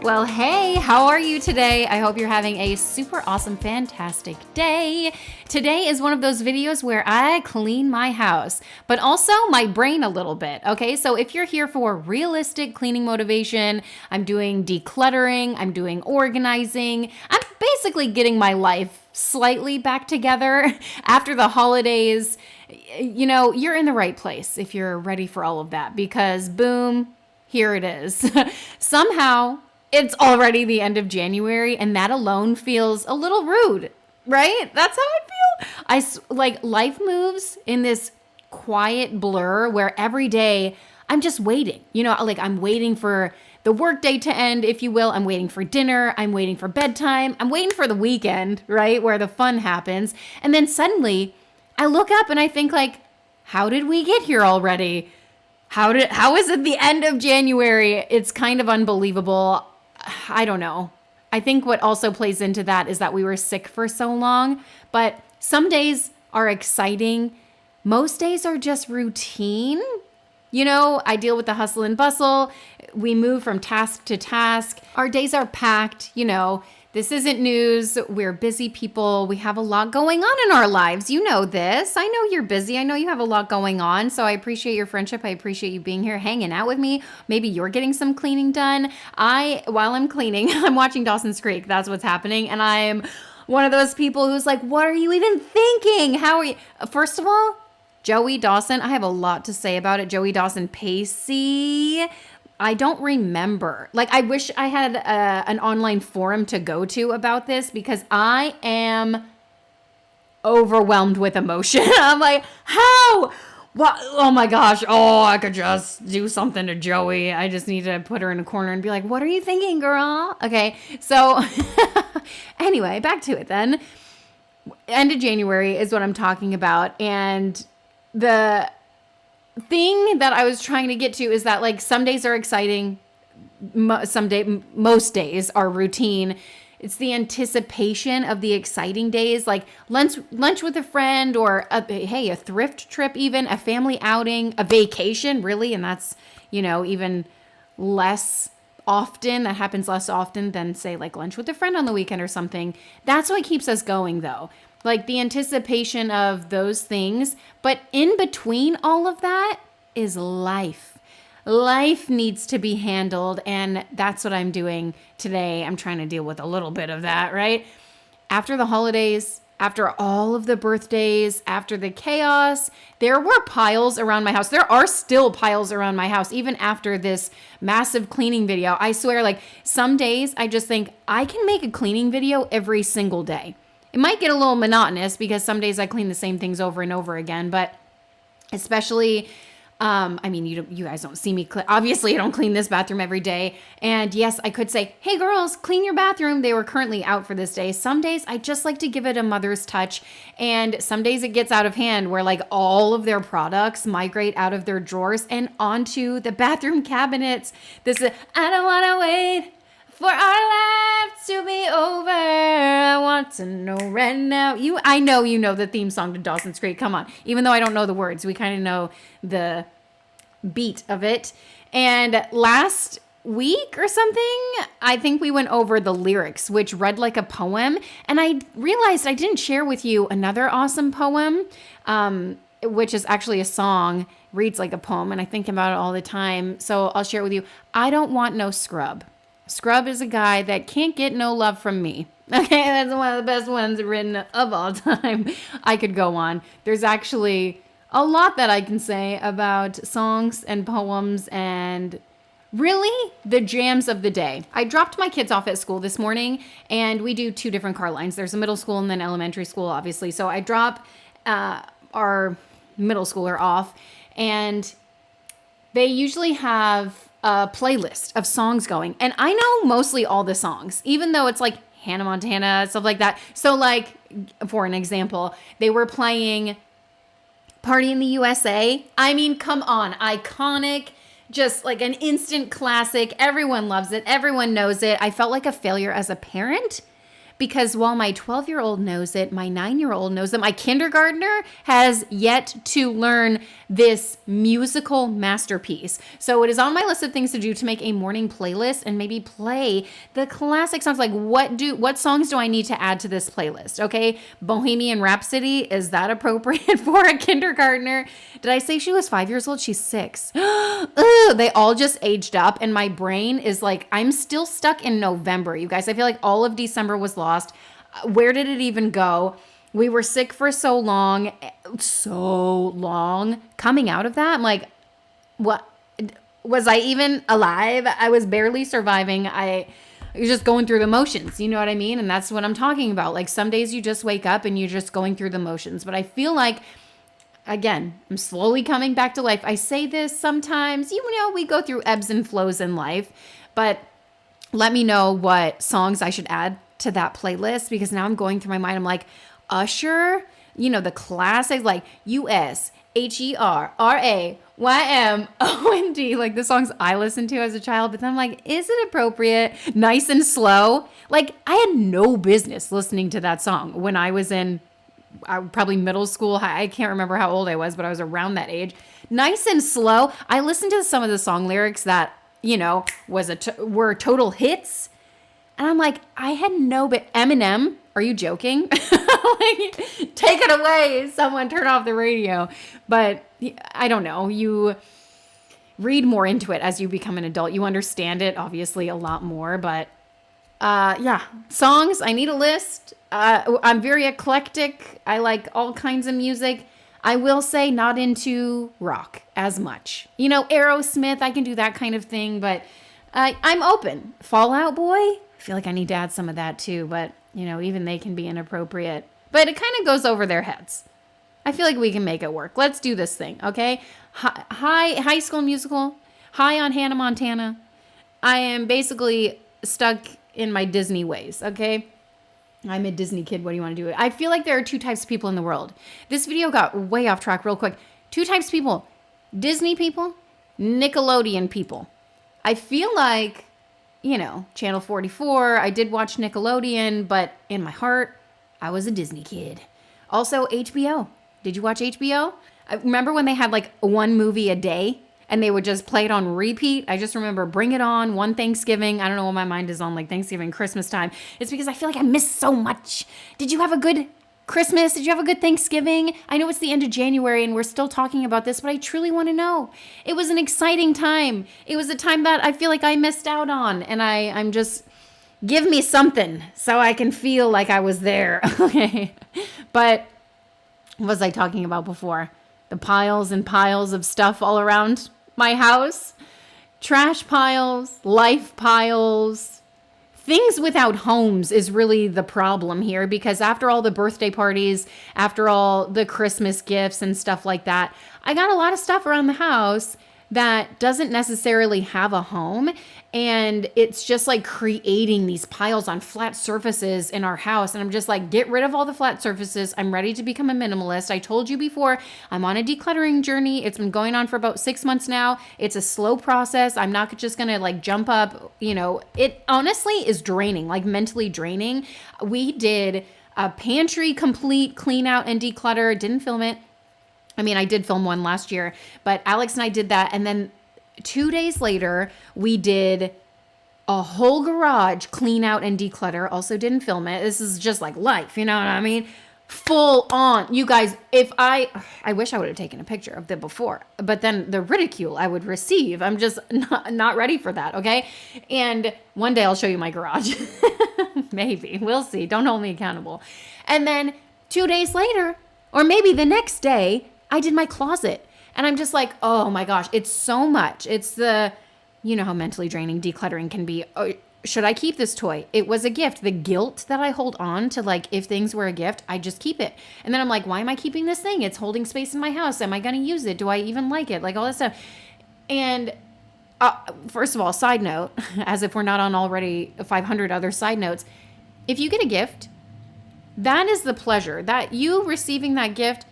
Well, hey, how are you today? I hope you're having a super awesome, fantastic day. Today is one of those videos where I clean my house, but also my brain a little bit, okay? So if you're here for realistic cleaning motivation, I'm doing decluttering, I'm doing organizing, I'm basically getting my life slightly back together after the holidays. You know, you're in the right place if you're ready for all of that because boom, here it is. Somehow, it's already the end of January, and that alone feels a little rude, right? That's how I feel. Like life moves in this quiet blur where every day I'm just waiting. You know, like I'm waiting for the workday to end, if you will. I'm waiting for dinner. I'm waiting for bedtime. I'm waiting for the weekend, right? Where the fun happens. And then suddenly I look up and I think like, how did we get here already? How is it the end of January? It's kind of unbelievable. I don't know. I think what also plays into that is that we were sick for so long, but some days are exciting. Most days are just routine. You know, I deal with the hustle and bustle. We move from task to task. Our days are packed. You know, this isn't news. We're busy people. We have a lot going on in our lives. You know this. I know you're busy. I know you have a lot going on. So I appreciate your friendship. I appreciate you being here, hanging out with me. Maybe you're getting some cleaning done. While I'm cleaning, I'm watching Dawson's Creek. That's what's happening. And I'm one of those people who's like, what are you even thinking? How are you? First of all, Joey Dawson, I have a lot to say about it. Joey Dawson Pacey. I don't remember. Like, I wish I had an online forum to go to about this because I am overwhelmed with emotion. I'm like, how? What? Oh my gosh. Oh, I could just do something to Joey. I just need to put her in a corner and be like, what are you thinking, girl? Okay. So anyway, back to it then. End of January is what I'm talking about. And the thing that I was trying to get to is that like some days are exciting, most days are routine. It's the anticipation of the exciting days, like lunch with a friend, or a thrift trip, even a family outing, a vacation, really, and that's even less often. That happens less often than say like lunch with a friend on the weekend or something. That's what keeps us going, though. Like the anticipation of those things. But in between all of that is life. Life needs to be handled. And that's what I'm doing today. I'm trying to deal with a little bit of that, right? After the holidays, after all of the birthdays, after the chaos, there were piles around my house. There are still piles around my house, even after this massive cleaning video. I swear, like some days I just think I can make a cleaning video every single day. It might get a little monotonous because some days I clean the same things over and over again, but especially, you guys don't see me. Obviously, I don't clean this bathroom every day. And yes, I could say, hey girls, clean your bathroom. They were currently out for this day. Some days I just like to give it a mother's touch. And some days it gets out of hand where like all of their products migrate out of their drawers and onto the bathroom cabinets. I don't want to wait for our lives to be over. I want to know right now. I know you know the theme song to Dawson's Creek. Come on. Even though I don't know the words, we kind of know the beat of it. And last week or something, I think we went over the lyrics, which read like a poem. And I realized I didn't share with you another awesome poem, which is actually a song, reads like a poem. And I think about it all the time. So I'll share it with you. I don't want no scrub. Scrub is a guy that can't get no love from me. Okay, that's one of the best ones written of all time. I could go on. There's actually a lot that I can say about songs and poems and really the jams of the day. I dropped my kids off at school this morning, and we do 2 different car lines. There's a middle school and then elementary school, obviously. So I drop our middle schooler off, and they usually have a playlist of songs going. And I know mostly all the songs, even though it's like Hannah Montana, stuff like that. So like, for an example, they were playing Party in the USA. I mean, come on, iconic, just like an instant classic. Everyone loves it. Everyone knows it. I felt like a failure as a parent because while my 12-year-old knows it, my 9-year-old knows it, my kindergartner has yet to learn this musical masterpiece. So it is on my list of things to do to make a morning playlist and maybe play the classic songs. Like what songs do I need to add to this playlist? Okay. Bohemian Rhapsody. Is that appropriate for a kindergartner? Did I say she was 5 years old? She's 6. Ugh, they all just aged up and my brain is like, I'm still stuck in November. You guys, I feel like all of December was lost. Where did it even go? We were sick for so long. Coming out of that, I'm like, what? Was I even alive? I was barely surviving. I was just going through the motions. You know what I mean? And that's what I'm talking about. Like some days you just wake up and you're just going through the motions. But I feel like, again, I'm slowly coming back to life. I say this sometimes, we go through ebbs and flows in life, but let me know what songs I should add to that playlist, because now I'm going through my mind. I'm like, Usher, the classics like USHERRAYMOND, like the songs I listened to as a child. But then I'm like, is it appropriate? Nice and Slow. Like I had no business listening to that song when I was in probably middle school. I can't remember how old I was, but I was around that age. Nice and Slow. I listened to some of the song lyrics that, were total hits. And I'm like, I had but Eminem, are you joking? Like, take it away. Someone turn off the radio. But I don't know. You read more into it as you become an adult. You understand it, obviously, a lot more. But songs, I need a list. I'm very eclectic. I like all kinds of music. I will say not into rock as much. Aerosmith, I can do that kind of thing, but I'm open. Fall Out Boy, I feel like I need to add some of that too, but even they can be inappropriate. But it kind of goes over their heads. I feel like we can make it work. Let's do this thing, okay? High School Musical, high on Hannah Montana. I am basically stuck in my Disney ways, okay? I'm a Disney kid. What do you want to do? I feel like there are two types of people in the world. This video got way off track real quick. Two types of people. Disney people, Nickelodeon people. I feel like, Channel 44, I did watch Nickelodeon, but in my heart, I was a Disney kid. Also, HBO. Did you watch HBO? I remember when they had like one movie a day and they would just play it on repeat. I just remember Bring It On, one Thanksgiving. I don't know what my mind is on, like Thanksgiving, Christmas time. It's because I feel like I missed so much. Did you have a good Christmas? Did you have a good Thanksgiving? I know it's the end of January and we're still talking about this, but I truly want to know. It was an exciting time. It was a time that I feel like I missed out on, and I'm just, give me something so I can feel like I was there. Okay. But what was I talking about before? The piles and piles of stuff all around my house. Trash piles, life piles. Things without homes is really the problem here, because after all the birthday parties, after all the Christmas gifts and stuff like that, I got a lot of stuff around the house that doesn't necessarily have a home. And it's just like creating these piles on flat surfaces in our house. And I'm just like, get rid of all the flat surfaces. I'm ready to become a minimalist. I told you before, I'm on a decluttering journey. It's been going on for about 6 months now. It's a slow process. I'm not just going to like jump up. It honestly is draining, like mentally draining. We did a pantry complete clean out and declutter. Didn't film it. I mean, I did film one last year, but Alex and I did that. And then 2 days later, we did a whole garage clean out and declutter. Also didn't film it. This is just like life. You know what I mean? Full on. You guys, I wish I would have taken a picture of the before, but then the ridicule I would receive, I'm just not ready for that. Okay. And one day I'll show you my garage. Maybe. We'll see. Don't hold me accountable. And then 2 days later, or maybe the next day, I did my closet. And I'm just like, oh my gosh, it's so much. It's how mentally draining decluttering can be. Oh, should I keep this toy? It was a gift. The guilt that I hold on to, like, if things were a gift, I just keep it. And then I'm like, why am I keeping this thing? It's holding space in my house. Am I going to use it? Do I even like it? Like all that stuff. And first of all, side note, as if we're not on already 500 other side notes, if you get a gift, that is the pleasure. That you receiving that gift,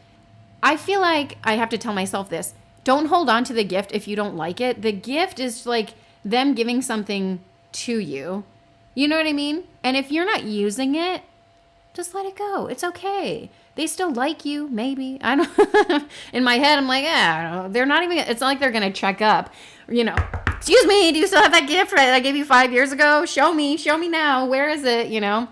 I feel like I have to tell myself this. Don't hold on to the gift if you don't like it. The gift is like them giving something to you You know what I mean? And if you're not using it, just let it go. It's okay. They still like you, maybe. I don't. In my head, I'm like, yeah, I don't know. They're not even. It's not like they're gonna check up. You know, excuse me. Do you still have that gift that I gave you 5 years ago? Show me now. Where is it? You know,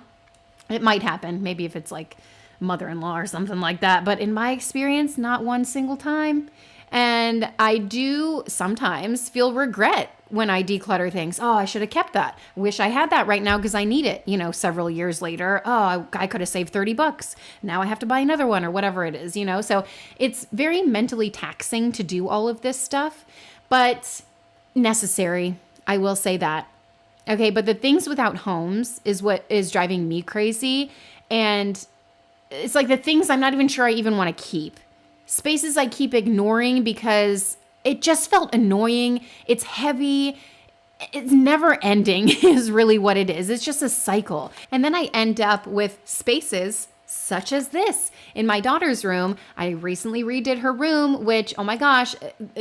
it might happen. Maybe if it's like mother-in-law or something like that. But in my experience, not one single time. And I do sometimes feel regret when I declutter things. Oh, I should have kept that. Wish I had that right now because I need it, several years later. Oh, I could have saved $30. Now I have to buy another one or whatever it is, So it's very mentally taxing to do all of this stuff, but necessary. I will say that. Okay, but the things without homes is what is driving me crazy. And it's like the things I'm not even sure I even want to keep. Spaces I keep ignoring because it just felt annoying. It's heavy. It's never ending is really what it is. It's just a cycle. And then I end up with spaces such as this. In my daughter's room, I recently redid her room, which, oh my gosh,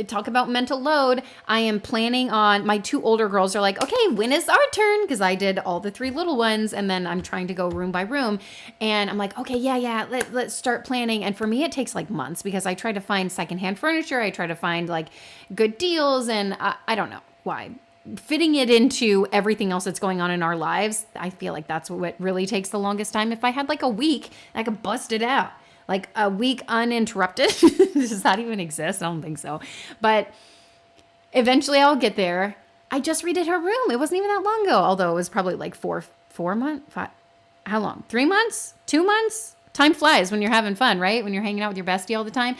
talk about mental load. I am planning on, my two older girls are like, okay, when is our turn? Because I did all the three little ones, and then I'm trying to go room by room. And I'm like, okay, yeah, let's start planning. And for me, it takes like months because I try to find secondhand furniture. I try to find like good deals, and I don't know why. Fitting it into everything else that's going on in our lives, I feel like that's what really takes the longest time. If I had like a week, I could bust it out. Like a week uninterrupted. Does that even exist? I don't think so. But eventually I'll get there. I just redid her room. It wasn't even that long ago, although it was probably like 4 months. How long? 3 months? 2 months? Time flies when you're having fun, right? When you're hanging out with your bestie all the time.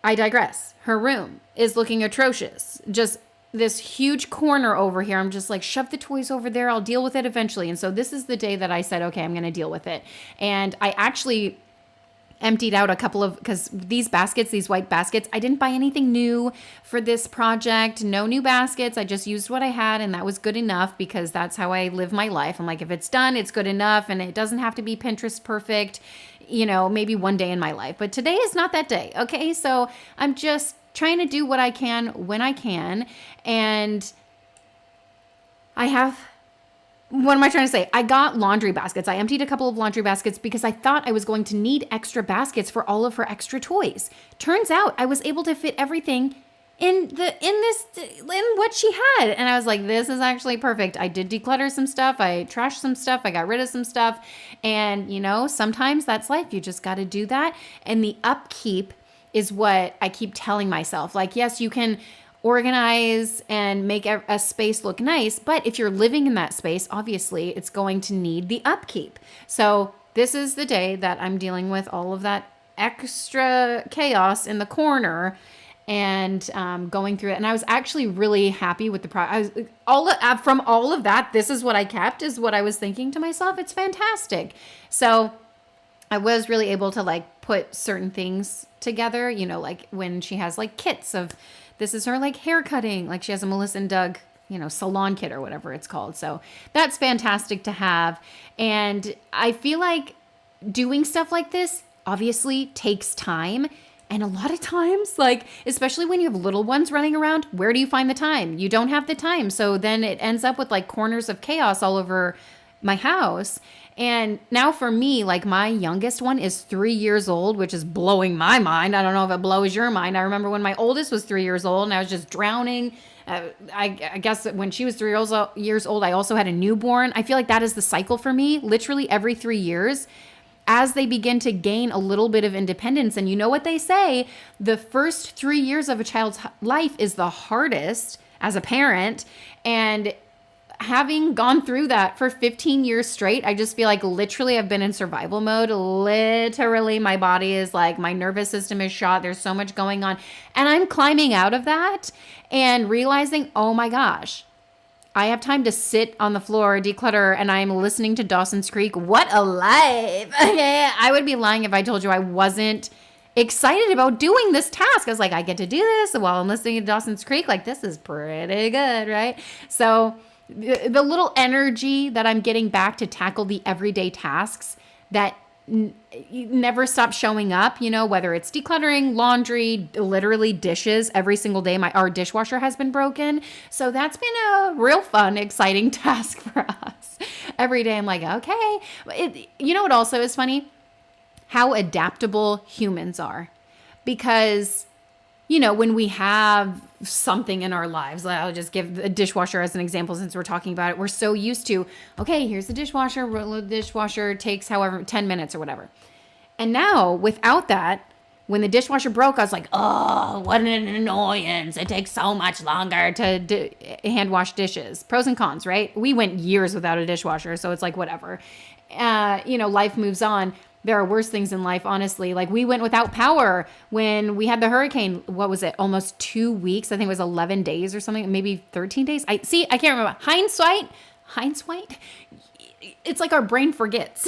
I digress. Her room is looking atrocious. Just this huge corner over here. I'm just like, shove the toys over there. I'll deal with it eventually. And so this is the day that I said, okay, I'm going to deal with it. And I actually emptied out a couple of, because these baskets, these white baskets, I didn't buy anything new for this project. No new baskets. I just used what I had, and that was good enough because that's how I live my life. I'm like, if it's done, it's good enough, and it doesn't have to be Pinterest perfect, maybe one day in my life. But today is not that day. Okay. So I'm just trying to do what I can when I can. And what am I trying to say? I got laundry baskets. I emptied a couple of laundry baskets because I thought I was going to need extra baskets for all of her extra toys. Turns out I was able to fit everything in what she had. And I was like, this is actually perfect. I did declutter some stuff. I trashed some stuff. I got rid of some stuff. And sometimes that's life. You just got to do that. And the upkeep is what I keep telling myself. Like, yes, you can organize and make a space look nice, but if you're living in that space, obviously it's going to need the upkeep. So this is the day that I'm dealing with all of that extra chaos in the corner and going through it. And I was actually really happy with the from all of that. This is what I kept, is what I was thinking to myself. It's fantastic. So I was really able to like put certain things together, like when she has like kits of, this is her like hair cutting, like she has a Melissa and Doug, salon kit or whatever it's called. So that's fantastic to have. And I feel like doing stuff like this obviously takes time. And a lot of times, like, especially when you have little ones running around, where do you find the time? You don't have the time. So then it ends up with like corners of chaos all over my house. And now for me, like my youngest one is 3 years old, which is blowing my mind. I don't know if it blows your mind. I remember when my oldest was 3 years old and I was just drowning. I guess that when she was 3 years old, I also had a newborn. I feel like that is the cycle for me. Literally every 3 years, as they begin to gain a little bit of independence. And you know what they say, the first 3 years of a child's life is the hardest as a parent. And having gone through that for 15 years straight, I just feel like literally I've been in survival mode. Literally, my body is like, my nervous system is shot. There's so much going on. And I'm climbing out of that and realizing, oh my gosh, I have time to sit on the floor, declutter, and I'm listening to Dawson's Creek. What a life. I would be lying if I told you I wasn't excited about doing this task. I was like, I get to do this while I'm listening to Dawson's Creek. Like, this is pretty good, right? So the little energy that I'm getting back to tackle the everyday tasks that never stop showing up, whether it's decluttering, laundry, literally dishes. Every single day our dishwasher has been broken. So that's been a real fun, exciting task for us. Every day I'm like, okay. What also is funny? How adaptable humans are. Because when we have something in our lives, I'll just give the dishwasher as an example since we're talking about it. We're so used to, okay, here's the dishwasher, roll the dishwasher, takes however 10 minutes or whatever. And now without that, when the dishwasher broke, I was like, oh, what an annoyance. It takes so much longer to hand wash dishes. Pros and cons, right? We went years without a dishwasher, so it's like whatever. Life moves on. There are worse things in life, honestly. Like we went without power when we had the hurricane. What was it? Almost 2 weeks. I think it was 11 days or something, maybe 13 days. I can't remember. Hindsight. It's like our brain forgets.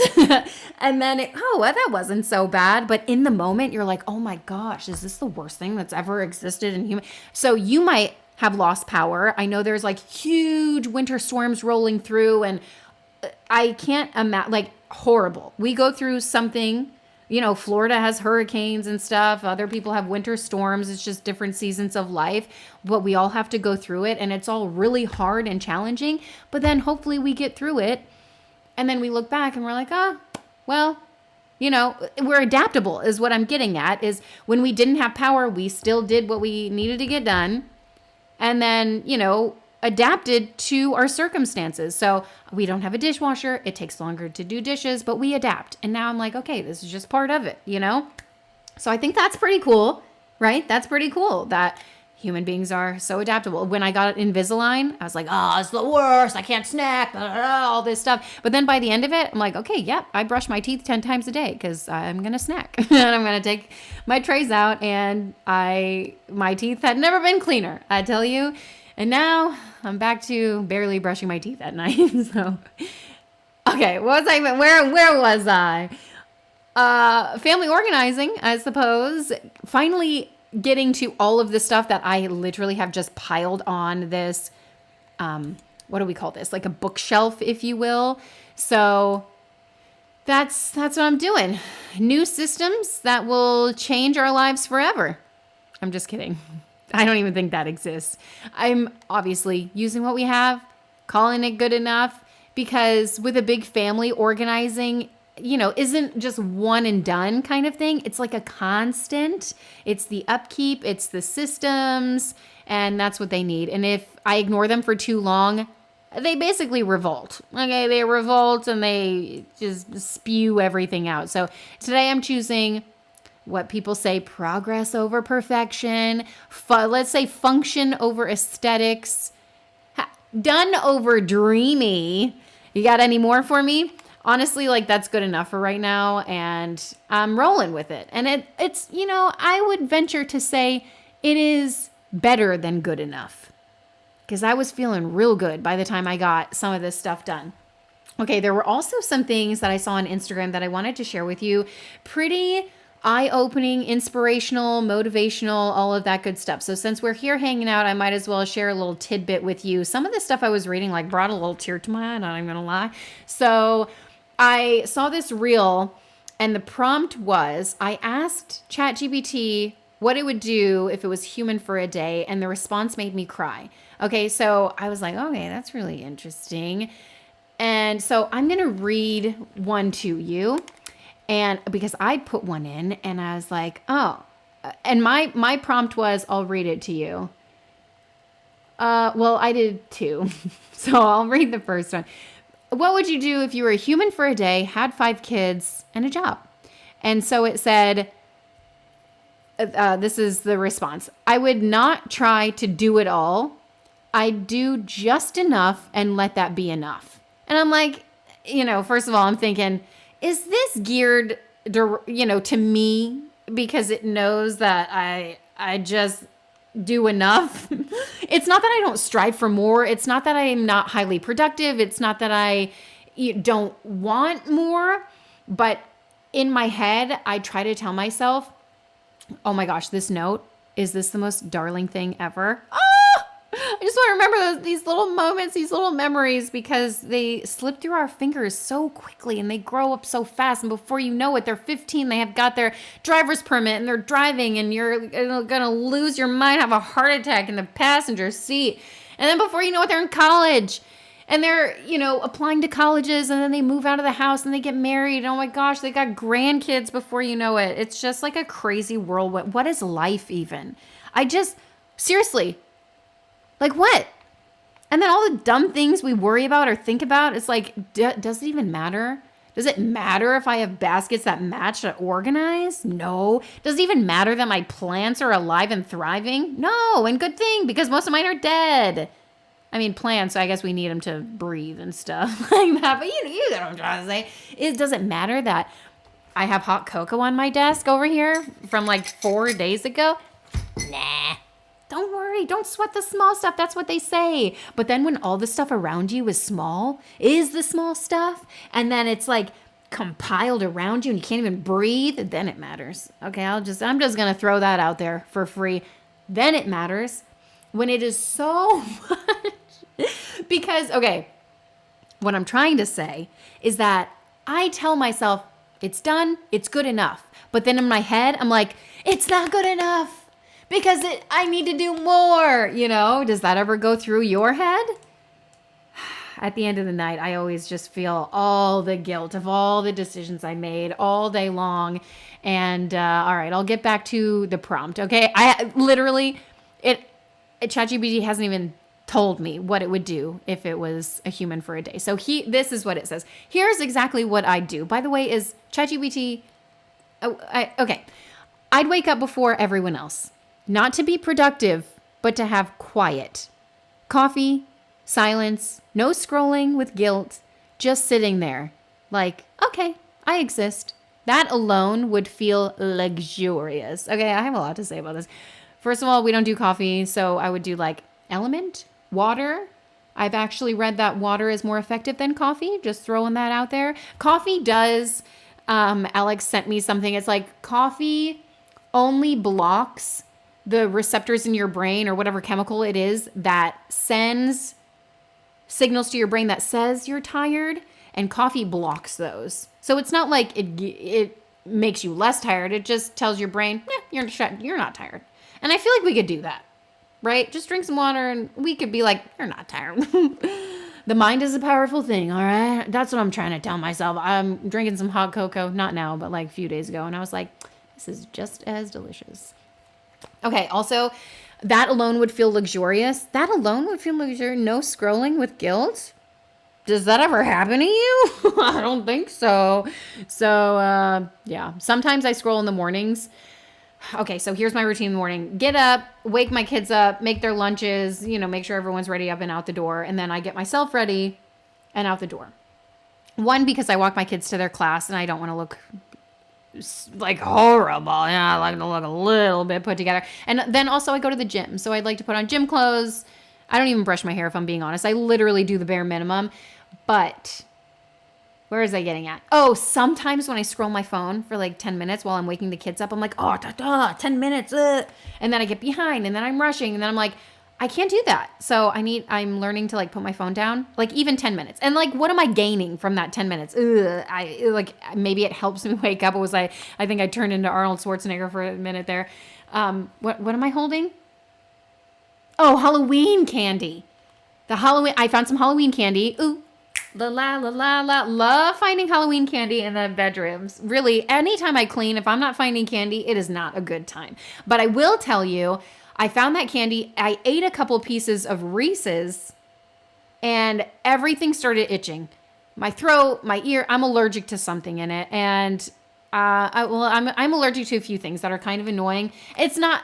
And then, that wasn't so bad. But in the moment, you're like, oh my gosh, is this the worst thing that's ever existed in human? So you might have lost power. I know there's like huge winter storms rolling through, and I can't imagine, like, horrible. We go through something, Florida has hurricanes and stuff. Other people have winter storms. It's just different seasons of life, but we all have to go through it. And it's all really hard and challenging, but then hopefully we get through it. And then we look back and we're like, we're adaptable is what I'm getting at, is when we didn't have power, we still did what we needed to get done. And then, adapted to our circumstances. So we don't have a dishwasher. It takes longer to do dishes, but we adapt. And now I'm like, okay, this is just part of it, So I think that's pretty cool, right? That's pretty cool that human beings are so adaptable. When I got Invisalign, I was like, it's the worst. I can't snack, all this stuff. But then by the end of it, I'm like, okay, yep, I brush my teeth 10 times a day because I'm going to snack. And I'm going to take my trays out, and my teeth had never been cleaner, I tell you. And now I'm back to barely brushing my teeth at night. So, okay, where was I? Family organizing, I suppose. Finally getting to all of the stuff that I literally have just piled on this, what do we call this? Like a bookshelf, if you will. So that's what I'm doing. New systems that will change our lives forever. I'm just kidding. I don't even think that exists. I'm obviously using what we have, calling it good enough, because with a big family, organizing, isn't just one and done kind of thing. It's like a constant. It's the upkeep, it's the systems, and that's what they need. And if I ignore them for too long, they basically revolt. Okay, they revolt and they just spew everything out. So today I'm choosing what people say, progress over perfection. Let's say function over aesthetics. Done over dreamy. You got any more for me? Honestly, like that's good enough for right now, and I'm rolling with it. And it's I would venture to say it is better than good enough, because I was feeling real good by the time I got some of this stuff done. Okay, there were also some things that I saw on Instagram that I wanted to share with you. Pretty eye-opening, inspirational, motivational, all of that good stuff. So since we're here hanging out, I might as well share a little tidbit with you. Some of the stuff I was reading brought a little tear to my eye, not even gonna lie. So I saw this reel, and the prompt was, I asked ChatGPT what it would do if it was human for a day, and the response made me cry. Okay, so I was like, okay, that's really interesting. And so I'm gonna read one to you. And because I put one in and I was like, and my prompt was, I'll read it to you. Well, I did too. So I'll read the first one. What would you do if you were a human for a day, had 5 kids and a job? And so it said, this is the response. I would not try to do it all. I'd do just enough and let that be enough. And I'm like, first of all, I'm thinking, is this geared to me because it knows that I just do enough? It's not that I don't strive for more. It's not that I'm not highly productive. It's not that I don't want more. But in my head, I try to tell myself, oh my gosh, this note, is this the most darling thing ever? I just want to remember these little moments, these little memories, because they slip through our fingers so quickly and they grow up so fast. And before you know it, they're 15, they have got their driver's permit and they're driving, and you're going to lose your mind, have a heart attack in the passenger seat. And then before you know it, they're in college. And they're, applying to colleges, and then they move out of the house and they get married. And oh my gosh, they got grandkids before you know it. It's just like a crazy whirlwind. What is life even? Seriously, like what? And then all the dumb things we worry about or think about, it's like, does it even matter? Does it matter if I have baskets that match to organize? No. Does it even matter that my plants are alive and thriving? No, and good thing, because most of mine are dead. I mean, plants, I guess we need them to breathe and stuff like that. But you know what I'm trying to say. Does it matter that I have hot cocoa on my desk over here from like 4 days ago? Nah. Don't worry. Don't sweat the small stuff. That's what they say. But then when all the stuff around you is the small stuff, and then it's like compiled around you and you can't even breathe, then it matters. Okay, I'm just going to throw that out there for free. Then it matters when it is so much. Because, okay, what I'm trying to say is that I tell myself, it's done, it's good enough. But then in my head, I'm like, it's not good enough because I need to do more, Does that ever go through your head? At the end of the night, I always just feel all the guilt of all the decisions I made all day long. And, all right, I'll get back to the prompt, okay? I literally, ChatGPT hasn't even told me what it would do if it was a human for a day. So this is what it says. Here's exactly what I do. By the way, is ChatGPT, okay. I'd wake up before everyone else, not to be productive, but to have quiet. Coffee, silence, no scrolling with guilt, just sitting there. Like, okay, I exist. That alone would feel luxurious. Okay, I have a lot to say about this. First of all, we don't do coffee, so I would do like Element, water. I've actually read that water is more effective than coffee. Just throwing that out there. Coffee does. Alex sent me something. It's like coffee only blocks the receptors in your brain or whatever chemical it is that sends signals to your brain that says you're tired, and coffee blocks those. So it's not like it makes you less tired. It just tells your brain, you're not tired. And I feel like we could do that. Right? Just drink some water and we could be like, you're not tired. The mind is a powerful thing, all right? That's what I'm trying to tell myself. I'm drinking some hot cocoa, not now, but like a few days ago. And I was like, this is just as delicious. Okay, also, that alone would feel luxurious. That alone would feel luxurious. No scrolling with guilt. Does that ever happen to you? I don't think so. So, yeah. Sometimes I scroll in the mornings. Okay, so here's my routine in the morning. Get up, wake my kids up, make their lunches, make sure everyone's ready up and out the door. And then I get myself ready and out the door. One, because I walk my kids to their class and I don't want to look like horrible. Yeah, I like to look a little bit put together. And then also I go to the gym. So I'd like to put on gym clothes. I don't even brush my hair if I'm being honest. I literally do the bare minimum. But where is I getting at? Oh, sometimes when I scroll my phone for like 10 minutes while I'm waking the kids up, I'm like, 10 minutes. And then I get behind and then I'm rushing. And then I'm like, I can't do that. So I'm learning to like put my phone down, like even 10 minutes. And like, what am I gaining from that 10 minutes? Maybe it helps me wake up. I think I turned into Arnold Schwarzenegger for a minute there. What am I holding? Oh, Halloween candy. I found some Halloween candy. Ooh. Love finding Halloween candy in the bedrooms. Really, anytime I clean, if I'm not finding candy, it is not a good time. But I will tell you, I found that candy. I ate a couple pieces of Reese's and everything started itching. My throat, my ear, I'm allergic to something in it. And I'm allergic to a few things that are kind of annoying. It's not,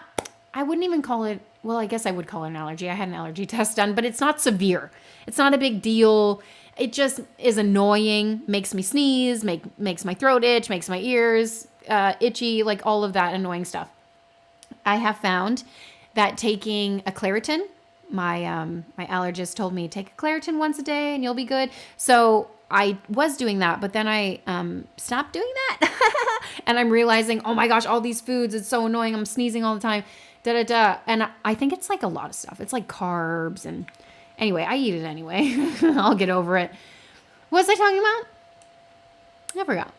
I wouldn't even call it, well, I guess I would call it an allergy. I had an allergy test done, but it's not severe. It's not a big deal. It just is annoying, makes me sneeze, makes my throat itch, makes my ears itchy, like all of that annoying stuff. I have found that taking a Claritin, my allergist told me, take a Claritin once a day and you'll be good. So I was doing that, but then I stopped doing that. And I'm realizing, oh my gosh, all these foods, it's so annoying. I'm sneezing all the time. da da da. And I think it's like a lot of stuff. It's like carbs and anyway, I eat it anyway. I'll get over it. What was I talking about? I forgot.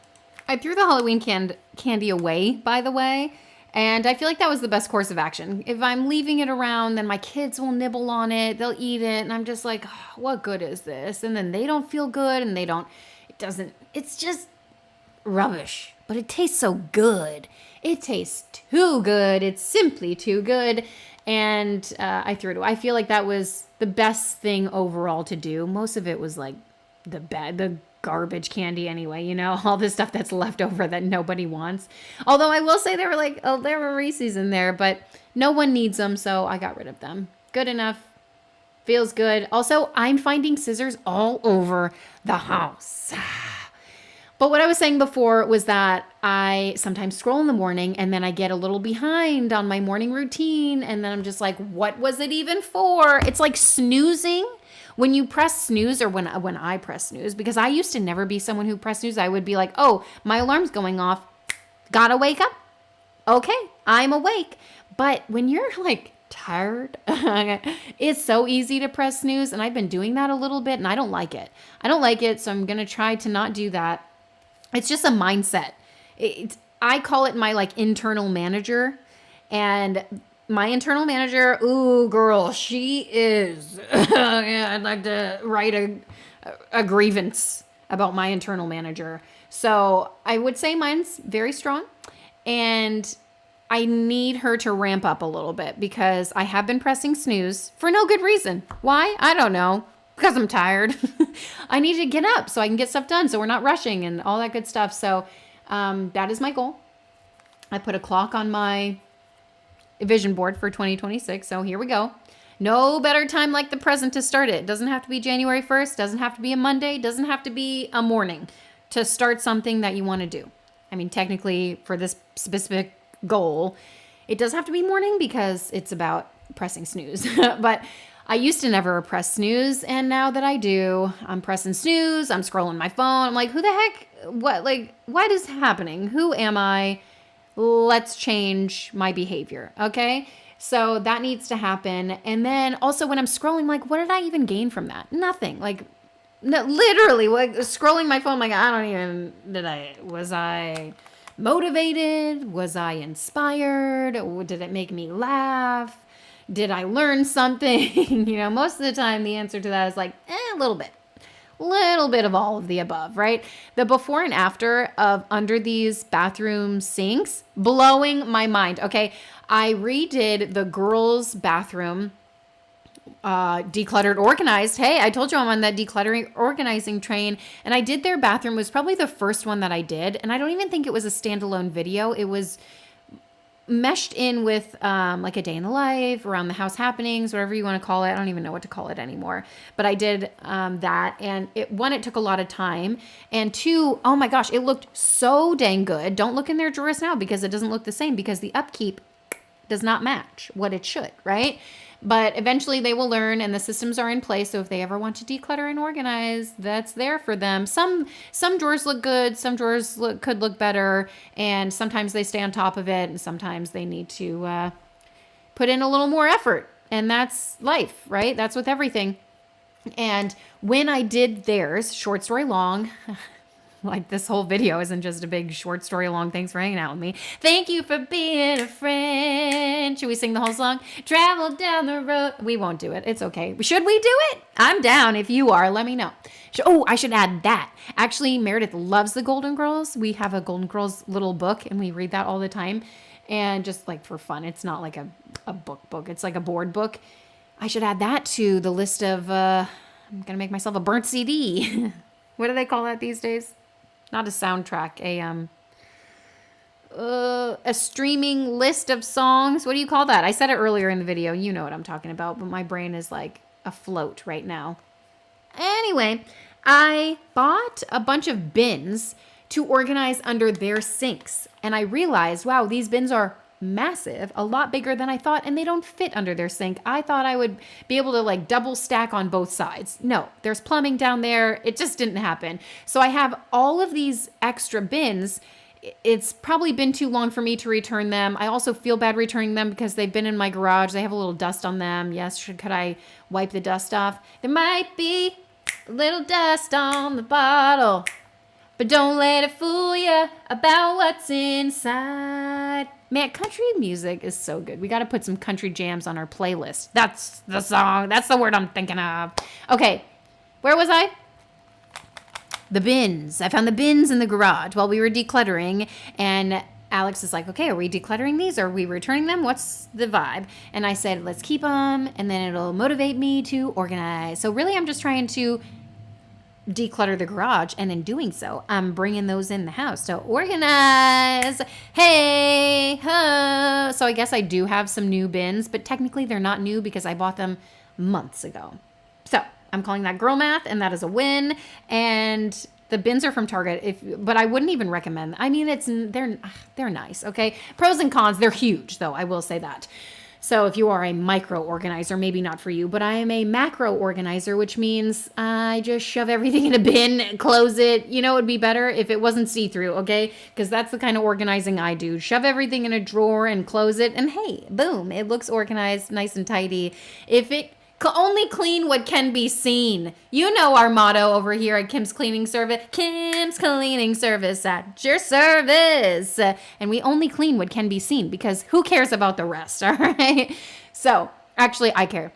I threw the Halloween candy away, by the way. And I feel like that was the best course of action. If I'm leaving it around, then my kids will nibble on it. They'll eat it. And I'm just like, oh, what good is this? And then they don't feel good and it's just rubbish. But it tastes so good. It tastes too good. It's simply too good. And I threw it away. I feel like that was the best thing overall to do. Most of it was like the garbage candy anyway, all the stuff that's left over that nobody wants. Although I will say there were Reese's in there, but no one needs them, so I got rid of them. Good enough. Feels good. Also, I'm finding scissors all over the house. But what I was saying before was that I sometimes scroll in the morning and then I get a little behind on my morning routine, and then I'm just like, what was it even for? It's like snoozing. When you press snooze, or when I press snooze, because I used to never be someone who pressed snooze, I would be like, oh, my alarm's going off. Gotta wake up. Okay, I'm awake. But when you're like tired, it's so easy to press snooze. And I've been doing that a little bit and I don't like it. So I'm going to try to not do that. It's just a mindset. I call it my like internal manager. And my internal manager, ooh, girl, she is. Yeah, I'd like to write a grievance about my internal manager. So I would say mine's very strong. And I need her to ramp up a little bit because I have been pressing snooze for no good reason. Why? I don't know. Because I'm tired. I need to get up so I can get stuff done so we're not rushing and all that good stuff. So that is my goal. I put a clock on my vision board for 2026. So here we go. No better time like the present to start it. It doesn't have to be January 1st. Doesn't have to be a Monday. Doesn't have to be a morning to start something that you want to do. I mean, technically for this specific goal, it does have to be morning because it's about pressing snooze. But I used to never press snooze. And now that I do, I'm pressing snooze. I'm scrolling my phone. I'm like, who the heck? What is happening? Who am I? Let's change my behavior. Okay. So that needs to happen. And then also when I'm scrolling, like, what did I even gain from that? Nothing. Like, no, literally, like scrolling my phone, like, was I motivated? Was I inspired? Did it make me laugh? Did I learn something? Most of the time the answer to that is like, a little bit of all of the above, right? The before and after of under these bathroom sinks, blowing my mind. Okay. I redid the girls' bathroom, decluttered, organized. Hey, I told you I'm on that decluttering, organizing train, and I did their bathroom. It was probably the first one that I did. And I don't even think it was a standalone video. It was meshed in with like a day in the life, around the house happenings, whatever you want to call it. I don't even know what to call it anymore. But I did that. And it took a lot of time. And two, oh my gosh, it looked so dang good. Don't look in their drawers now because it doesn't look the same because the upkeep does not match what it should, right? But eventually they will learn and the systems are in place. So if they ever want to declutter and organize, that's there for them. Some drawers look good. Some drawers could look better. And sometimes they stay on top of it. And sometimes they need to put in a little more effort. And that's life, right? That's with everything. And when I did theirs, short story long, like this whole video isn't just a big short story long. Thanks for hanging out with me. Thank you for being a friend. Should we sing the whole song? Travel down the road. We won't do it. It's okay. Should we do it? I'm down. If you are, let me know. Oh, I should add that. Actually, Meredith loves the Golden Girls. We have a Golden Girls little book and we read that all the time. And just like for fun, it's not like a book. It's like a board book. I should add that to the list of, I'm going to make myself a burnt CD. What do they call that these days? Not a soundtrack, a streaming list of songs. What do you call that? I said it earlier in the video. You know what I'm talking about, but my brain is like afloat right now. Anyway, I bought a bunch of bins to organize under their sinks. And I realized, wow, these bins are massive, a lot bigger than I thought, and they don't fit under their sink. I thought I would be able to like double stack on both sides. No, there's plumbing down there. It just didn't happen. So I have all of these extra bins it's probably been too long for me to return them. I also feel bad returning them because they've been in my garage. They have a little dust on them. Yes, could I wipe the dust off? There might be a little dust on the bottle, but don't let it fool you about what's inside. Man, country music is so good. We got to put some country jams on our playlist. That's the song. That's the word I'm thinking of. Okay, where was I? The bins. I found the bins in the garage while we were decluttering, and Alex is like, okay, are we decluttering these? Are we returning them? What's the vibe? And I said, let's keep them, and then it'll motivate me to organize. So really, I'm just trying to declutter the garage, and in doing so, I'm bringing those in the house to organize. Hey, huh. So I guess I do have some new bins, but technically they're not new because I bought them months ago. So I'm calling that girl math, and that is a win. And the bins are from Target, but I wouldn't even recommend. I mean, they're nice, okay? Pros and cons, they're huge, though, I will say that. So if you are a micro organizer, maybe not for you, but I am a macro organizer, which means I just shove everything in a bin, close it. You know, it would be better if it wasn't see-through, okay? Because that's the kind of organizing I do. Shove everything in a drawer and close it, and hey, boom, it looks organized, nice and tidy. If it only clean what can be seen. You know our motto over here at Kim's Cleaning Service. Kim's Cleaning Service at your service. And we only clean what can be seen because who cares about the rest, all right? So, actually, I care.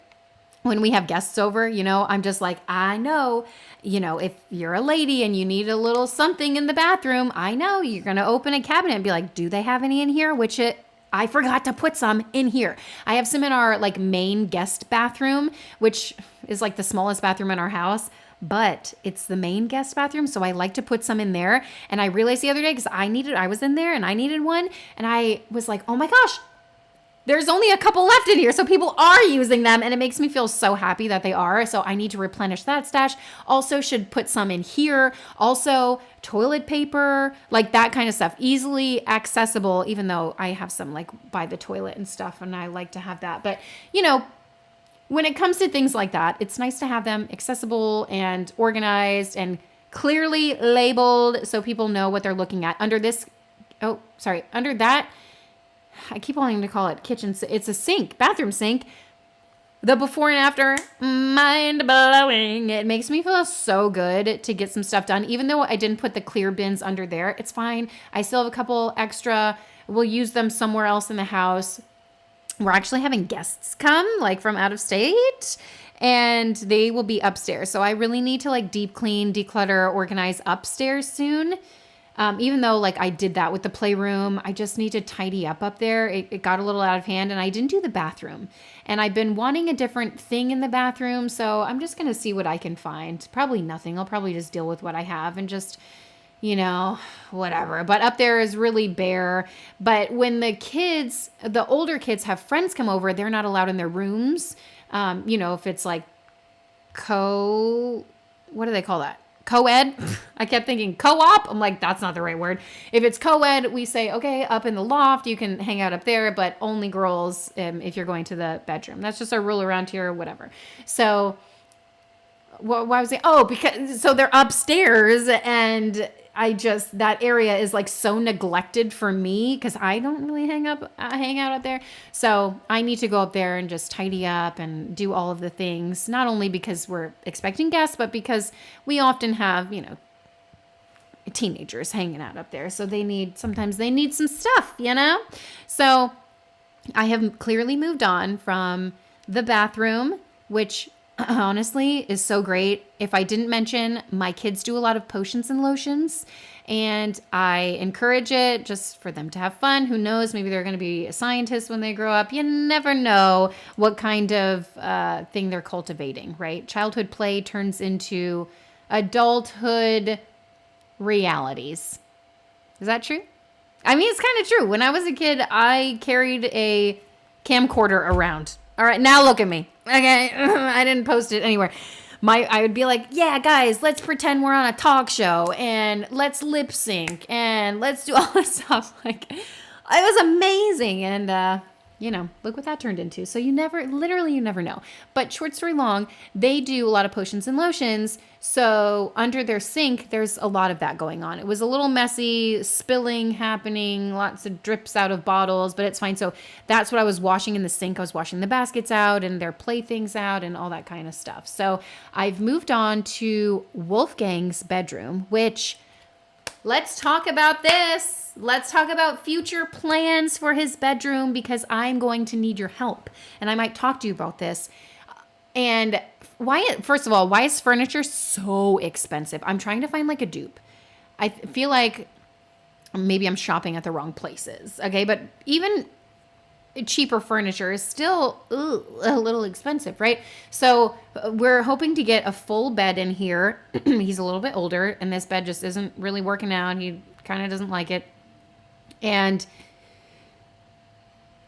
When we have guests over, you know, I'm just like, I know, you know, if you're a lady and you need a little something in the bathroom, I know you're going to open a cabinet and be like, do they have any in here? I forgot to put some in here. I have some in our like main guest bathroom, which is like the smallest bathroom in our house, but it's the main guest bathroom. So I like to put some in there. And I realized the other day, because I was in there and I needed one. And I was like, oh my gosh, there's only a couple left in here. So people are using them, and it makes me feel so happy that they are. So I need to replenish that stash. Also should put some in here. Also toilet paper, like that kind of stuff, easily accessible, even though I have some like by the toilet and stuff, and I like to have that. But you know, when it comes to things like that, it's nice to have them accessible and organized and clearly labeled so people know what they're looking at. Under that, I keep wanting to call it kitchen. It's a sink, bathroom sink. The before and after, mind blowing. It makes me feel so good to get some stuff done. Even though I didn't put the clear bins under there, it's fine. I still have a couple extra. We'll use them somewhere else in the house. We're actually having guests come, like from out of state, and they will be upstairs. So I really need to like deep clean, declutter, organize upstairs soon. Even though like I did that with the playroom, I just need to tidy up there. It got a little out of hand, and I didn't do the bathroom. And I've been wanting a different thing in the bathroom, so I'm just going to see what I can find. Probably nothing. I'll probably just deal with what I have and just, you know, whatever. But up there is really bare. But when the older kids have friends come over, they're not allowed in their rooms. You know, if it's like what do they call that? Co-ed. I kept thinking co-op. I'm like, that's not the right word. If it's co-ed, we say, okay, up in the loft, you can hang out up there, but only girls if you're going to the bedroom. That's just our rule around here or whatever. So why was it? Oh, so they're upstairs, and that area is like so neglected for me because I don't really hang out up there. So I need to go up there and just tidy up and do all of the things, not only because we're expecting guests, but because we often have, you know, teenagers hanging out up there. So sometimes they need some stuff, you know? So I have clearly moved on from the bathroom, which honestly is so great. If I didn't mention, my kids do a lot of potions and lotions, and I encourage it just for them to have fun. Who knows? Maybe they're going to be a scientist when they grow up. You never know what kind of thing they're cultivating, right? Childhood play turns into adulthood realities. Is that true? I mean, it's kind of true. When I was a kid, I carried a camcorder around. All right, now look at me. Okay, I didn't post it anywhere. I would be like, yeah, guys, let's pretend we're on a talk show, and let's lip sync, and let's do all this stuff. Like, it was amazing. And look what that turned into. So you never know. But short story long, they do a lot of potions and lotions. So under their sink, there's a lot of that going on. It was a little messy, spilling happening, lots of drips out of bottles, but it's fine. So that's what I was washing in the sink. I was washing the baskets out and their playthings out and all that kind of stuff. So I've moved on to Wolfgang's bedroom, which, let's talk about this. Let's talk about future plans for his bedroom, because I'm going to need your help. And I might talk to you about this. And first of all, why is furniture so expensive? I'm trying to find like a dupe. I feel like maybe I'm shopping at the wrong places. Okay. But even cheaper furniture is still a little expensive, right? So we're hoping to get a full bed in here. He's a little bit older and this bed just isn't really working out. He kind of doesn't like it. And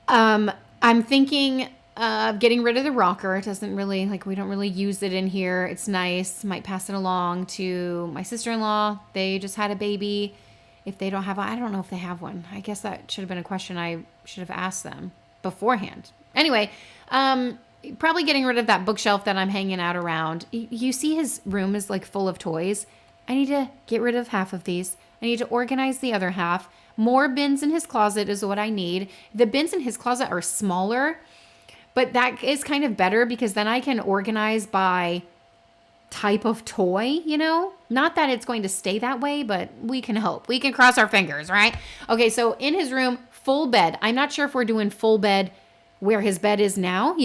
I'm thinking of getting rid of the rocker. It doesn't really, we don't really use it in here. It's nice. Might pass it along to my sister-in-law. They just had a baby. If they don't have I don't know if they have one. I guess that should have been a question I should have asked them beforehand. Anyway, probably getting rid of that bookshelf that I'm hanging out around. You see his room is full of toys. I need to get rid of half of these. I need to organize the other half. More bins in his closet is what I need. The bins in his closet are smaller, but that is kind of better because then I can organize by type of toy, Not that it's going to stay that way, but we can hope. We can cross our fingers, right? Okay, so in his room, full bed. I'm not sure if we're doing full bed where his bed is now,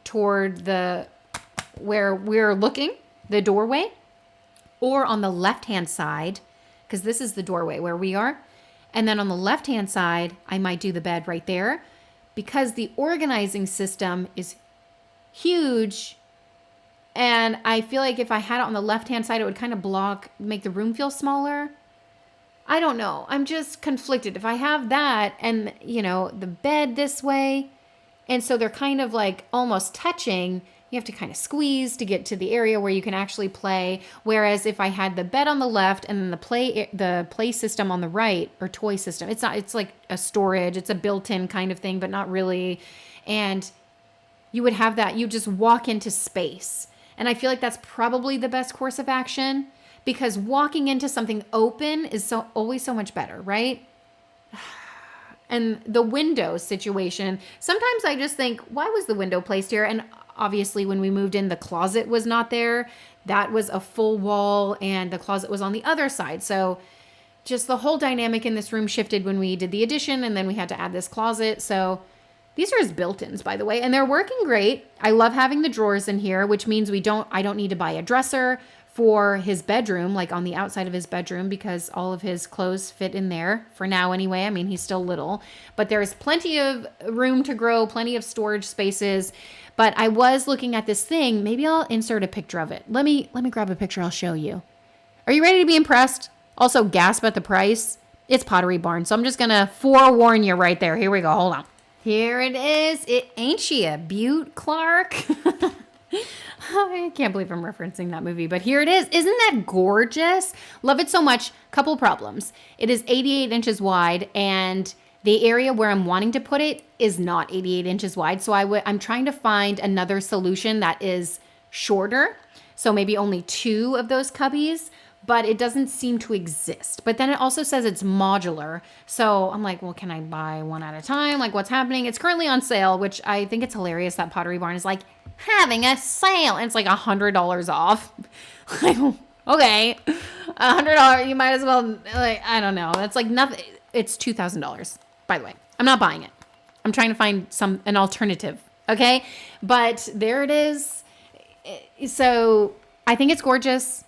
toward where we're looking, the doorway, or on the left-hand side, because this is the doorway where we are. And then on the left-hand side, I might do the bed right there because the organizing system is huge. And I feel like if I had it on the left-hand side, it would kind of make the room feel smaller. I don't know. I'm just conflicted. If I have that and, the bed this way, and so they're kind of almost touching, you have to kind of squeeze to get to the area where you can actually play. Whereas if I had the bed on the left and then the play system on the right, or toy system, it's like a storage, it's a built-in kind of thing, but not really. And you would have that, you just walk into space. And I feel like that's probably the best course of action because walking into something open is always so much better, right? And the window situation, sometimes I just think, why was the window placed here? And obviously, when we moved in, the closet was not there. That was a full wall, and the closet was on the other side. So just the whole dynamic in this room shifted when we did the addition, and then we had to add this closet. So these are his built-ins, by the way, and they're working great. I love having the drawers in here, which means I don't need to buy a dresser for his bedroom, on the outside of his bedroom, because all of his clothes fit in there for now anyway. I mean, he's still little, but there's plenty of room to grow, plenty of storage spaces. But I was looking at this thing. Maybe I'll insert a picture of it. Let me grab a picture. I'll show you. Are you ready to be impressed? Also, gasp at the price. It's Pottery Barn. So I'm just going to forewarn you right there. Here we go. Hold on. Here it is. Ain't she a beaut, Clark? I can't believe I'm referencing that movie, but here it is. Isn't that gorgeous? Love it so much. Couple problems. It is 88 inches wide, and the area where I'm wanting to put it is not 88 inches wide. So I'm trying to find another solution that is shorter. So maybe only 2 of those cubbies, but it doesn't seem to exist. But then it also says it's modular. So I'm like, well, can I buy one at a time? What's happening? It's currently on sale, which I think it's hilarious that Pottery Barn is having a sale. And it's $100 off. Okay, $100, you might as well, I don't know. That's nothing. It's $2,000, by the way. I'm not buying it. I'm trying to find an alternative, okay? But there it is. So I think it's gorgeous.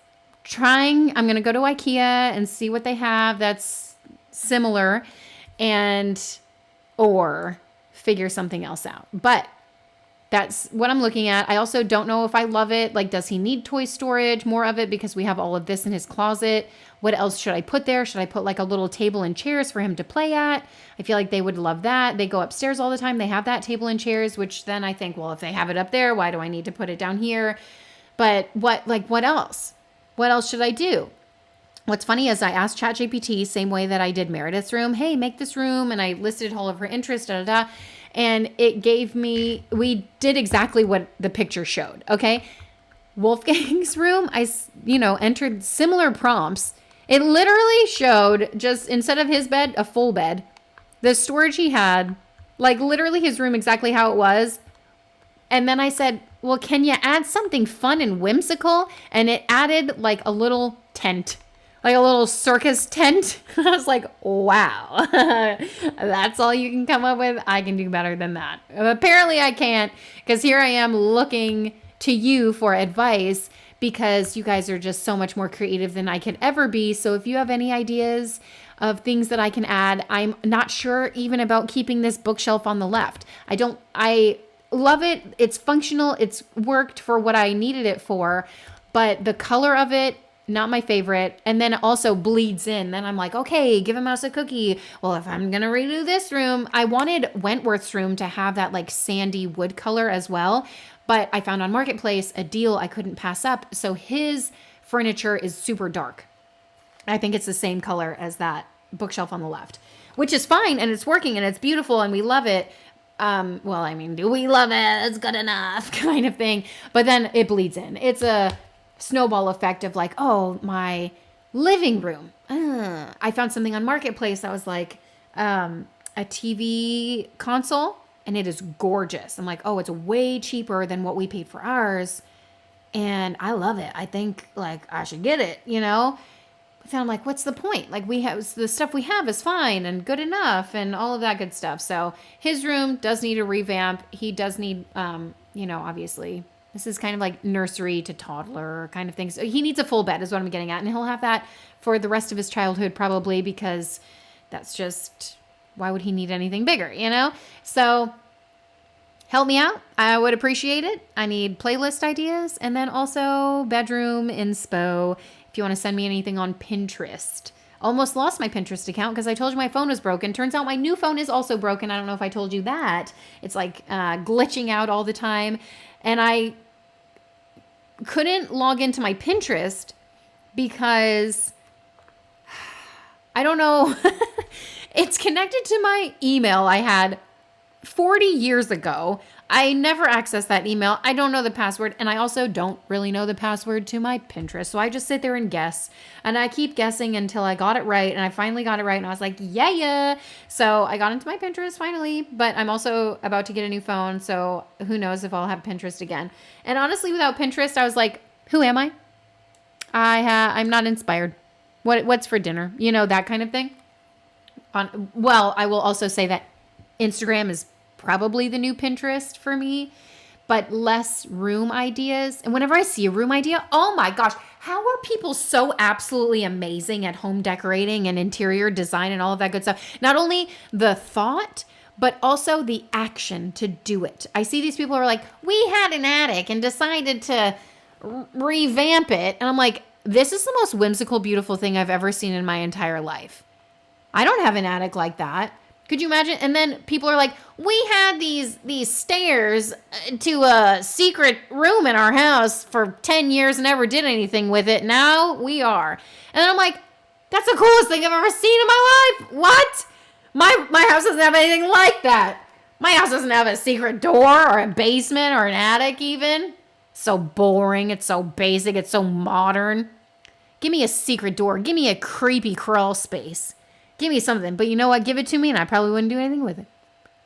I'm going to go to IKEA and see what they have that's similar or figure something else out. But that's what I'm looking at. I also don't know if I love it. Does he need toy storage, more of it, because we have all of this in his closet? What else should I put there? Should I put a little table and chairs for him to play at? I feel like they would love that. They go upstairs all the time. They have that table and chairs, which then I think, well, if they have it up there, why do I need to put it down here? But what else? What else should I do? What's funny is I asked ChatGPT, same way that I did Meredith's room, hey, make this room. And I listed all of her interests, And we did exactly what the picture showed. Okay. Wolfgang's room, I entered similar prompts. It literally showed, just instead of his bed, a full bed, the storage he had, like literally his room exactly how it was. And then I said, well, can you add something fun and whimsical? And it added like a little tent, like a little circus tent. I was like, wow, that's all you can come up with? I can do better than that. Apparently I can't, because here I am looking to you for advice, because you guys are just so much more creative than I could ever be. So if you have any ideas of things that I can add, I'm not sure even about keeping this bookshelf on the left. I love it. It's functional. It's worked for what I needed it for, but the color of it, not my favorite. And then it also bleeds in. Then I'm like, okay, give a mouse a cookie. Well, if I'm going to redo this room, I wanted Wentworth's room to have that like sandy wood color as well. But I found on Marketplace a deal I couldn't pass up. So his furniture is super dark. I think it's the same color as that bookshelf on the left, which is fine. And it's working and it's beautiful and we love it. Well, I mean, do we love it? It's good enough kind of thing. But then it bleeds in. It's a snowball effect of like, oh, my living room. I found something on Marketplace that was like a TV console. And it is gorgeous. I'm like, oh, it's way cheaper than what we paid for ours. And I love it. I think like I should get it, But then I'm like, what's the point? Like the stuff we have is fine and good enough and all of that good stuff. So his room does need a revamp. He does need, obviously this is kind of like nursery to toddler kind of thing. So he needs a full bed is what I'm getting at. And he'll have that for the rest of his childhood probably, because that's just... why would he need anything bigger, So help me out. I would appreciate it. I need playlist ideas. And then also bedroom inspo. If you want to send me anything on Pinterest. Almost lost my Pinterest account because I told you my phone was broken. Turns out my new phone is also broken. I don't know if I told you that. It's like glitching out all the time. And I couldn't log into my Pinterest because I don't know. It's connected to my email I had 40 years ago. I never accessed that email. I don't know the password. And I also don't really know the password to my Pinterest. So I just sit there and guess. And I keep guessing until I got it right. And I finally got it right. And I was like, yeah. So I got into my Pinterest finally. But I'm also about to get a new phone. So who knows if I'll have Pinterest again. And honestly, without Pinterest, I was like, who am I? I'm not inspired. What's for dinner? That kind of thing. Well, I will also say that Instagram is probably the new Pinterest for me, but less room ideas. And whenever I see a room idea, oh my gosh, how are people so absolutely amazing at home decorating and interior design and all of that good stuff? Not only the thought, but also the action to do it. I see these people who are like, we had an attic and decided to revamp it. And I'm like, this is the most whimsical, beautiful thing I've ever seen in my entire life. I don't have an attic like that. Could you imagine? And then people are like, we had these stairs to a secret room in our house for 10 years and never did anything with it. Now we are. And I'm like, that's the coolest thing I've ever seen in my life. What? My house doesn't have anything like that. My house doesn't have a secret door or a basement or an attic even. So boring. It's so basic. It's so modern. Give me a secret door. Give me a creepy crawl space. Give me something. But you know what? Give it to me and I probably wouldn't do anything with it.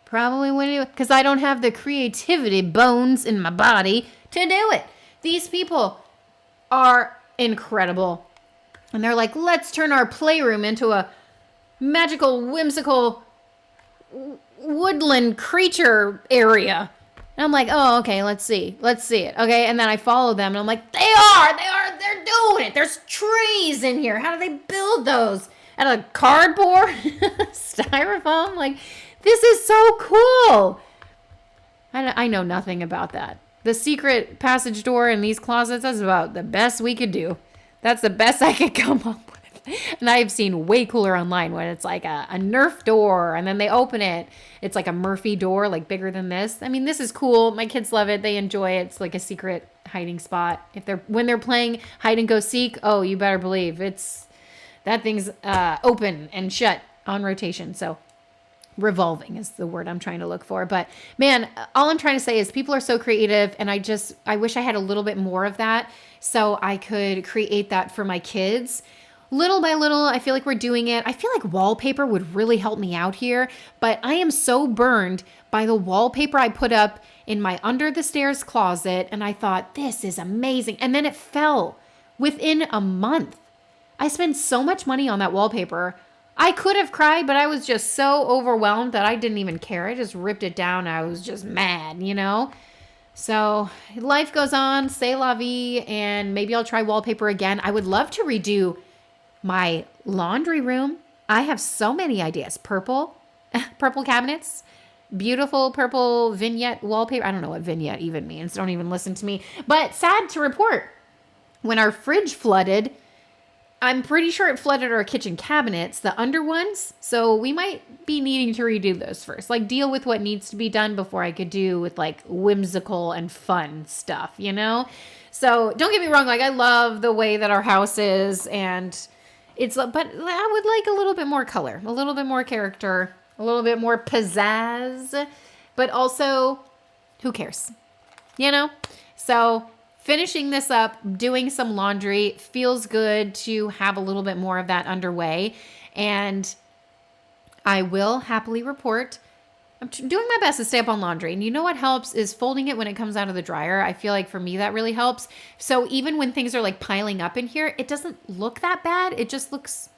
Probably wouldn't do it because I don't have the creativity bones in my body to do it. These people are incredible. And they're like, let's turn our playroom into a magical, whimsical woodland creature area. And I'm like, oh, okay, let's see it. Okay. And then I follow them and I'm like, they're doing it. There's trees in here. How do they build those? Out of cardboard, styrofoam. Like, this is so cool. I know nothing about that. The secret passage door in these closets, that's about the best we could do. That's the best I could come up with. And I've seen way cooler online when it's like a Nerf door and then they open it. It's like a Murphy door, like bigger than this. I mean, this is cool. My kids love it. They enjoy it. It's like a secret hiding spot. When they're playing hide and go seek, oh, you better believe that thing's open and shut on rotation. So revolving is the word I'm trying to look for. But man, all I'm trying to say is people are so creative, and I wish I had a little bit more of that so I could create that for my kids. Little by little, I feel like we're doing it. I feel like wallpaper would really help me out here, but I am so burned by the wallpaper I put up in my under the stairs closet, and I thought, this is amazing. And then it fell within a month. I spent so much money on that wallpaper. I could have cried, but I was just so overwhelmed that I didn't even care. I just ripped it down. I was just mad, you know? So life goes on, c'est la vie, and maybe I'll try wallpaper again. I would love to redo my laundry room. I have so many ideas. Purple cabinets, beautiful purple vignette wallpaper. I don't know what vignette even means. Don't even listen to me. But sad to report, when our fridge flooded, I'm pretty sure it flooded our kitchen cabinets, the under ones. So we might be needing to redo those first. Like deal with what needs to be done before I could do with like whimsical and fun stuff, you know? So don't get me wrong. Like I love the way that our house is, and but I would like a little bit more color, a little bit more character, a little bit more pizzazz, but also who cares, you know? So finishing this up, doing some laundry, feels good to have a little bit more of that underway. And I will happily report, I'm doing my best to stay up on laundry. And you know what helps is folding it when it comes out of the dryer. I feel like for me that really helps. So even when things are like piling up in here, it doesn't look that bad. It just looks,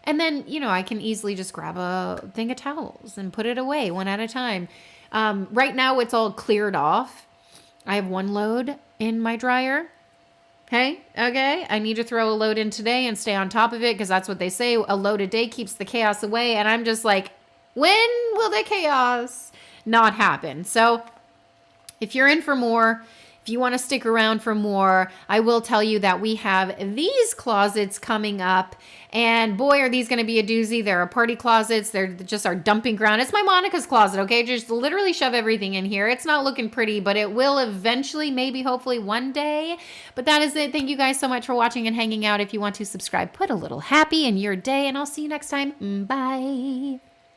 and then, you know, I can easily just grab a thing of towels and put it away one at a time. Right now it's all cleared off. I have one load in my dryer. Okay. I need to throw a load in today and stay on top of it because that's what they say. A load a day keeps the chaos away. And I'm just like, when will the chaos not happen? So if you're in for more, if you want to stick around for more, I will tell you that we have these closets coming up. And boy, are these going to be a doozy. They're our party closets. They're just our dumping ground. It's my Monica's closet, okay? Just literally shove everything in here. It's not looking pretty, but it will eventually, maybe, hopefully one day. But that is it. Thank you guys so much for watching and hanging out. If you want to subscribe, put a little happy in your day, and I'll see you next time. Bye.